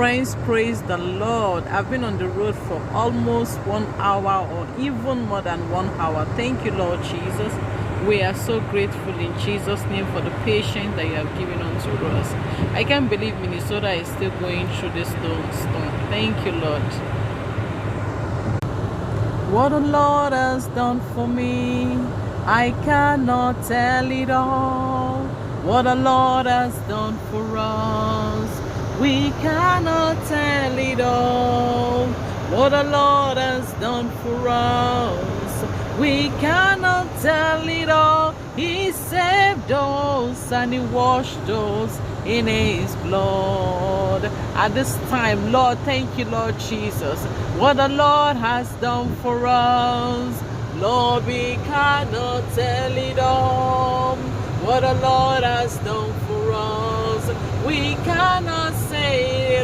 Friends, praise the Lord. I've been on the road for almost 1 hour or even more than 1 hour. Thank you, Lord Jesus. We are so grateful in Jesus' name for the patience that you have given unto us. I can't believe Minnesota is still going through this storm. Thank you, Lord. What the Lord has done for me, I cannot tell it all. What the Lord has done for us, we cannot tell it all. What the Lord has done for us, we cannot tell it all. He saved us and He washed us in His blood. At this time, Lord, thank you, Lord Jesus. What the Lord has done for us, Lord, we cannot tell it all. What the Lord has done for us, we cannot say it